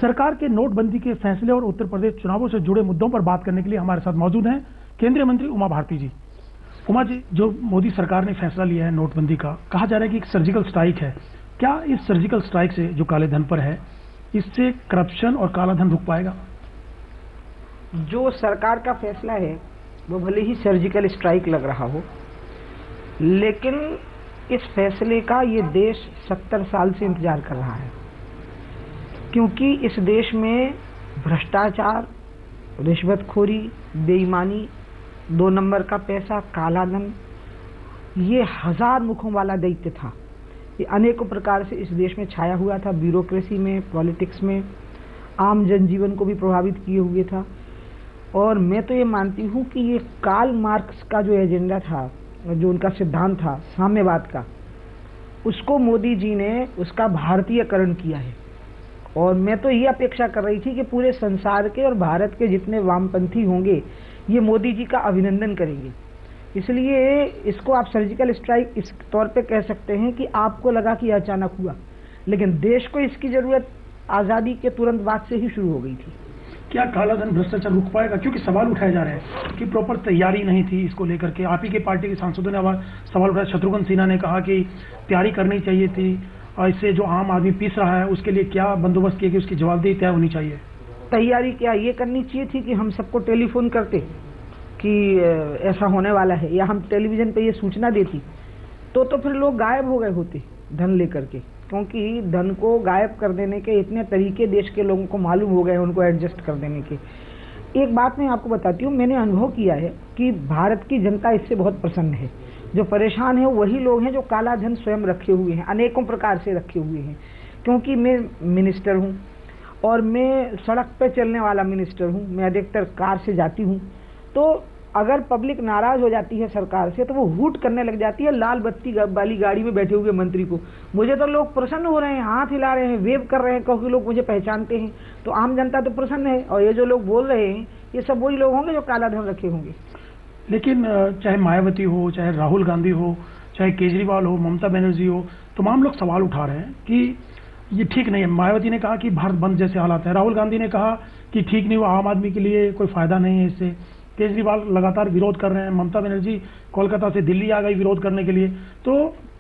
सरकार के नोटबंदी के फैसले और उत्तर प्रदेश चुनावों से जुड़े मुद्दों पर बात करने के लिए हमारे साथ मौजूद हैं केंद्रीय मंत्री उमा भारती जी। उमा जी, जो मोदी सरकार ने फैसला लिया है नोटबंदी का, कहा जा रहा है कि एक सर्जिकल स्ट्राइक है। क्या इस सर्जिकल स्ट्राइक से जो काले धन पर है, इससे करप्शन और काला धन रुक पाएगा? जो सरकार का फैसला है वो भले ही सर्जिकल स्ट्राइक लग रहा हो, लेकिन इस फैसले का ये देश 70 साल से इंतजार कर रहा है, क्योंकि इस देश में भ्रष्टाचार, रिश्वतखोरी, बेईमानी, 2 नंबर का पैसा, काला धन, ये 1000 मुखों वाला दैत्य था। ये अनेकों प्रकार से इस देश में छाया हुआ था, ब्यूरोक्रेसी में, पॉलिटिक्स में, आम जनजीवन को भी प्रभावित किए हुए था। और मैं तो ये मानती हूँ कि ये कार्ल मार्क्स का जो एजेंडा था, जो उनका सिद्धांत था साम्यवाद का, उसको मोदी जी ने उसका भारतीयकरण किया है। और मैं तो ये अपेक्षा कर रही थी कि पूरे संसार के और भारत के जितने वामपंथी होंगे ये मोदी जी का अभिनंदन करेंगे। इसलिए इसको आप सर्जिकल स्ट्राइक इस तौर पे कह सकते हैं कि आपको लगा कि अचानक हुआ, लेकिन देश को इसकी जरूरत आज़ादी के तुरंत बाद से ही शुरू हो गई थी। क्या काला धन भ्रष्टाचार रुक पाएगा? क्योंकि सवाल उठाए जा रहे हैं कि प्रॉपर तैयारी नहीं थी इसको लेकर के। आप ही के पार्टी के सांसदों ने सवाल उठाया। शत्रुघ्न सिन्हा ने कहा कि तैयारी करनी चाहिए थी, और इससे जो आम आदमी पीस रहा है उसके लिए क्या बंदोबस्त किया कि उसकी जवाबदेही तय होनी चाहिए। तैयारी क्या ये करनी चाहिए थी कि हम सबको टेलीफोन करते कि ऐसा होने वाला है, या हम टेलीविजन पे ये सूचना देती, तो फिर लोग गायब हो गए होते धन लेकर के। क्योंकि धन को गायब कर देने के इतने तरीके देश के लोगों को मालूम हो गए, उनको एडजस्ट कर देने के। एक बात मैं आपको बताती हूँ, मैंने अनुभव किया है कि भारत की जनता इससे बहुत प्रसन्न है। जो परेशान है वही लोग हैं जो काला धन स्वयं रखे हुए हैं, अनेकों प्रकार से रखे हुए हैं। क्योंकि मैं मिनिस्टर हूँ और मैं सड़क पर चलने वाला मिनिस्टर हूँ, मैं अधिकतर कार से जाती हूँ। तो अगर पब्लिक नाराज हो जाती है सरकार से तो वो हूट करने लग जाती है लाल बत्ती वाली गाड़ी में बैठे हुए मंत्री को। मुझे तो लोग प्रसन्न हो रहे हैं, हाथ हिला रहे हैं, वेव कर रहे हैं, क्योंकि लोग मुझे पहचानते हैं। तो आम जनता तो प्रसन्न है, और ये जो लोग बोल रहे हैं ये सब वही लोग होंगे जो काला धन रखे होंगे। लेकिन चाहे मायावती हो, चाहे राहुल गांधी हो, चाहे केजरीवाल हो, ममता बनर्जी हो, तमाम लोग सवाल उठा रहे हैं कि ये ठीक नहीं है। मायावती ने कहा कि भारत बंद जैसे हालात है, राहुल गांधी ने कहा कि ठीक नहीं हुआ, आम आदमी के लिए कोई फायदा नहीं है इससे। केजरीवाल लगातार विरोध कर रहे हैं, ममता बनर्जी कोलकाता से दिल्ली आ गई विरोध करने के लिए। तो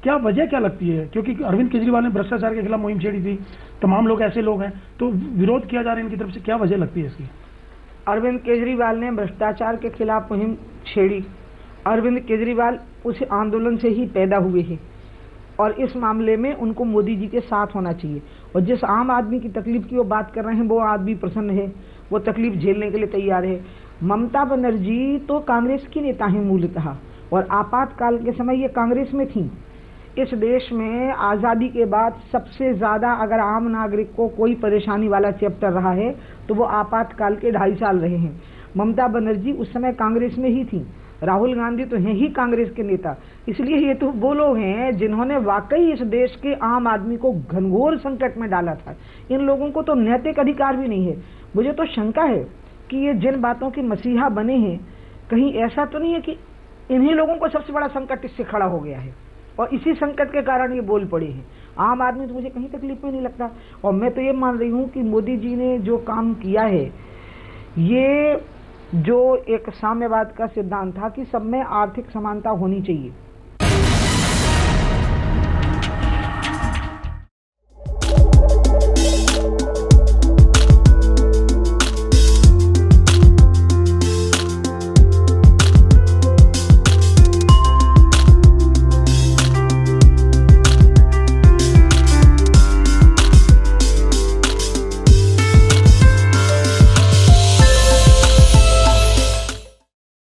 क्या वजह क्या लगती है? क्योंकि अरविंद केजरीवाल ने भ्रष्टाचार के खिलाफ मुहिम छेड़ी थी, तमाम लोग ऐसे लोग हैं, तो विरोध किया जा रहा है इनकी तरफ से, क्या वजह लगती है इसकी? अरविंद केजरीवाल ने भ्रष्टाचार के खिलाफ मुहिम छेड़ी। अरविंद केजरीवाल उस आंदोलन से ही पैदा हुए हैं, और इस मामले में उनको मोदी जी के साथ होना चाहिए। और जिस आम आदमी की तकलीफ की वो बात कर रहे हैं वो आदमी प्रसन्न है, वो तकलीफ झेलने के लिए तैयार है। ममता बनर्जी तो कांग्रेस की नेता हैं मूलतः, और आपातकाल के समय ये कांग्रेस में थी। इस देश में आज़ादी के बाद सबसे ज़्यादा अगर आम नागरिक को कोई परेशानी वाला चैप्टर रहा है तो वो आपातकाल के 2.5 साल रहे हैं। ममता बनर्जी उस समय कांग्रेस में ही थी, राहुल गांधी तो हैं ही कांग्रेस के नेता। इसलिए ये तो वो लोग हैं जिन्होंने वाकई इस देश के आम आदमी को घनघोर संकट में डाला था। इन लोगों को तो नैतिक अधिकार भी नहीं है। मुझे तो शंका है कि ये जिन बातों के मसीहा बने हैं, कहीं ऐसा तो नहीं है कि इन्हीं लोगों को सबसे बड़ा संकट इससे खड़ा हो गया है और इसी संकट के कारण ये बोल पड़े हैं। आम आदमी तो मुझे कहीं तकलीफ में नहीं लगता। और मैं तो ये मान रही हूँ कि मोदी जी ने जो काम किया है, ये जो एक साम्यवाद का सिद्धांत था कि सब में आर्थिक समानता होनी चाहिए,